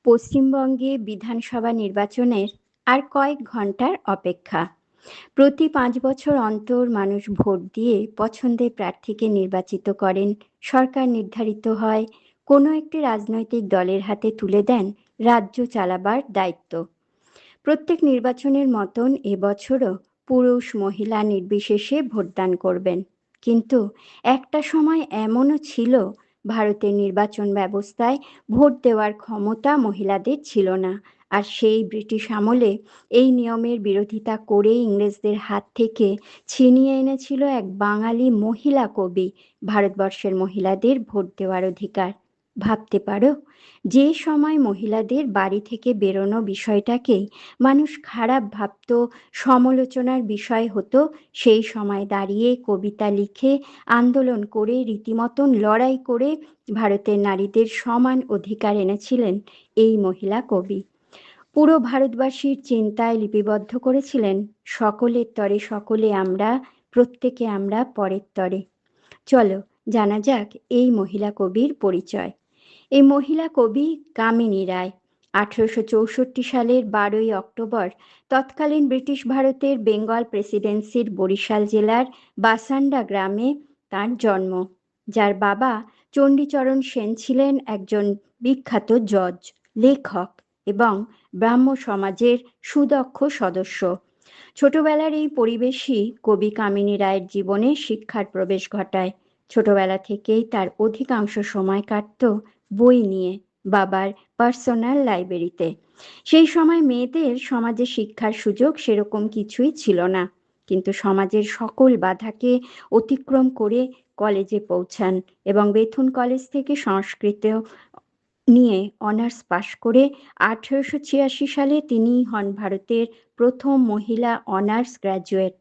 পশ্চিমবঙ্গে বিধানসভা নির্বাচনের আর কয়েক ঘন্টার অপেক্ষা। প্রতি 5 বছর অন্তর মানুষ ভোট দিয়ে পছন্দের প্রার্থীকে নির্বাচিত করেন, সরকার নির্ধারিত হয়, কোনো একটি রাজনৈতিক দলের হাতে তুলে দেন রাজ্য চালাবার দায়িত্ব। প্রত্যেক নির্বাচনের মতন এবছরও পুরুষ মহিলা নির্বিশেষে ভোটদান করবেন। কিন্তু একটা সময় এমনও ছিল, ভারতের নির্বাচন ব্যবস্থায় ভোট দেওয়ার ক্ষমতা মহিলাদের ছিল না। আর সেই ব্রিটিশ আমলে এই নিয়মের বিরোধিতা করে ইংরেজদের হাত থেকে ছিনিয়ে এনেছিল এক বাঙালি মহিলা কবি ভারতবর্ষের মহিলাদের ভোট দেওয়ার অধিকার। ভাবতে পারো, যে সময় মহিলাদের বাড়ি থেকে বেরোনো বিষয়টাকেই মানুষ খারাপ ভাবত, সমালোচনার বিষয় হতো, সেই সময় দাঁড়িয়ে কবিতা লিখে আন্দোলন করে রীতিমতন লড়াই করে ভারতের নারীদের সমান অধিকার এনেছিলেন এই মহিলা কবি। পুরো ভারতবাসীর চিন্তায় লিপিবদ্ধ করেছিলেন সকলের তরে সকলে আমরা, প্রত্যেকে আমরা পরের তরে। চলো জানা যাক এই মহিলা কবির পরিচয়। এই মহিলা কবি কামিনী রায়। 1864 সালের 12ই অক্টোবর তৎকালীন ব্রিটিশ ভারতের বেঙ্গল প্রেসিডেন্সির বরিশাল জেলার বাসান্ডা গ্রামে তার জন্ম। যার বাবা চণ্ডীচরণ সেন ছিলেন একজন বিখ্যাত জজ, লেখক এবং ব্রাহ্ম সমাজের সুদক্ষ সদস্য। ছোটবেলার এই পরিবেশই কবি কামিনী রায়ের জীবনে শিক্ষার প্রবেশ ঘটায়। ছোটবেলা থেকেই তার অধিকাংশ সময় কাটতো বই নিয়ে, বাবার পার্সোনাল লাইব্রেরিতে। সেই সময় মেয়েদের সমাজে শিক্ষার সুযোগ সেরকম কিছুই ছিল না, কিন্তু সমাজের সকল বাধাকে অতিক্রম করে কলেজে পৌঁছান এবং বেথুন কলেজ থেকে সংস্কৃত নিয়ে অনার্স পাশ করে 1886 সালে তিনি হন ভারতের প্রথম মহিলা অনার্স গ্র্যাজুয়েট।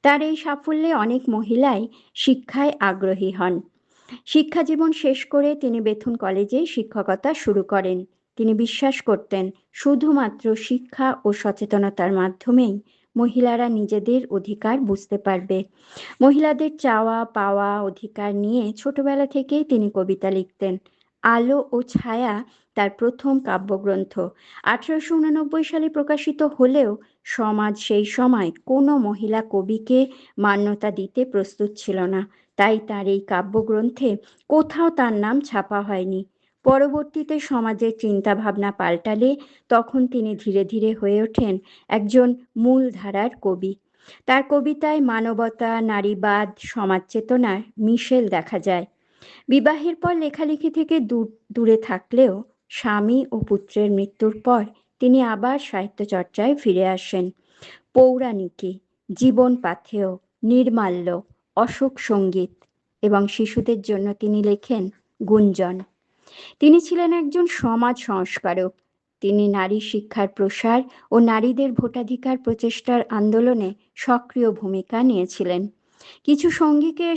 তার এই সাফল্যে অনেক মহিলাই শিক্ষায় আগ্রহী হন। শিক্ষা জীবন শেষ করে তিনি বেথুন কলেজে শিক্ষকতা শুরু করেন। তিনি বিশ্বাস করতেন শুধুমাত্র শিক্ষা ও সচেতনতার মাধ্যমেই মহিলারা নিজেদের অধিকার বুঝতে পারবে। মহিলাদের চাওয়া পাওয়া অধিকার নিয়ে ছোটবেলা থেকেই তিনি কবিতা লিখতেন। আলো ও ছায়া তার প্রথম কাব্যগ্রন্থ 1889 সালে প্রকাশিত হলেও সমাজ সেই সময় কোনো মহিলা কবিকে মান্যতা দিতে প্রস্তুত ছিল না। তাই তার এই কাব্যগ্রন্থে কোথাও তার নাম ছাপা হয়নি। পরবর্তীতে সমাজের চিন্তাভাবনা পাল্টালে তখন তিনি ধীরে ধীরে হয়ে ওঠেন একজন মূলধারার কবি। তার কবিতায় মানবতা, নারীবাদ, সমাজ চেতনার মিশেল দেখা যায়। বিবাহের পর লেখালেখি থেকে দূরে থাকলেও স্বামী ও পুত্রের মৃত্যুর পর তিনি আবার সাহিত্য চর্চায় ফিরে আসেন। পৌরাণিকী, জীবন পাথেয়, নির্মাল্য, অশোক সঙ্গীত এবং শিশুদের জন্য তিনি লেখেন গুঞ্জন। তিনি ছিলেন একজন সমাজ সংস্কারক। তিনি নারী শিক্ষার প্রসার ও নারীদের ভোটাধিকার প্রচেষ্টার আন্দোলনে সক্রিয় ভূমিকা নিয়েছিলেন। কিছু সঙ্গীকে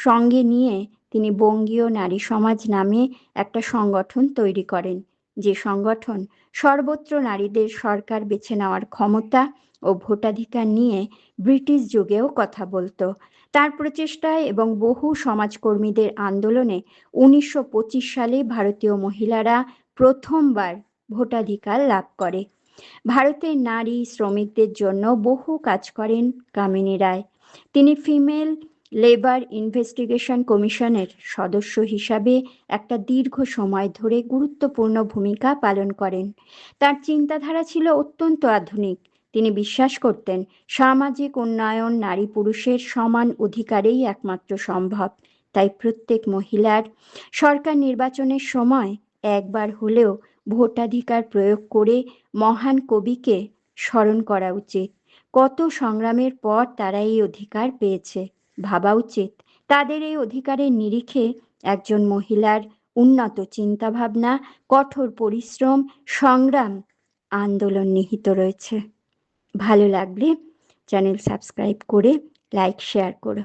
সঙ্গে নিয়ে তিনি বঙ্গীয় নারী সমাজ নামে একটা সংগঠন তৈরি করেন, যে সংগঠন সর্বত্র নারীদের সরকার বেছে নেওয়ার ক্ষমতা ও ভোটাধিকার নিয়ে ব্রিটিশ যুগেও কথা বলতো। তার প্রচেষ্টায় এবং বহু সমাজকর্মীদের আন্দোলনে 1925 সালে ভারতীয় মহিলারা প্রথমবার ভোটাধিকার লাভ করে। ভারতের নারী শ্রমিকদের জন্য বহু কাজ করেন কামিনী রায়। তিনি ফিমেল লেবার ইনভেস্টিগেশন কমিশনের সদস্য হিসাবে একটা দীর্ঘ সময় ধরে গুরুত্বপূর্ণ ভূমিকা পালন করেন। তার চিন্তাধারা ছিল অত্যন্ত আধুনিক। তিনি বিশ্বাস করতেন সামাজিক উন্নয়ন নারী পুরুষের সমান অধিকারেই একমাত্র সম্ভব। তাই প্রত্যেক মহিলার সরকার নির্বাচনের সময় একবার হলেও ভোটাধিকার প্রয়োগ করে মহান কবিকে স্মরণ করা উচিত। কত সংগ্রামের পর তারা এই অধিকার পেয়েছে। ভাবা উচিত তাদের এই অধিকারের নিরিখে একজন মহিলার উন্নত চিন্তাভাবনা, কঠোর পরিশ্রম, সংগ্রাম, আন্দোলন নিহিত রয়েছে। ভালো লাগলে চ্যানেল সাবস্ক্রাইব করে লাইক শেয়ার করো।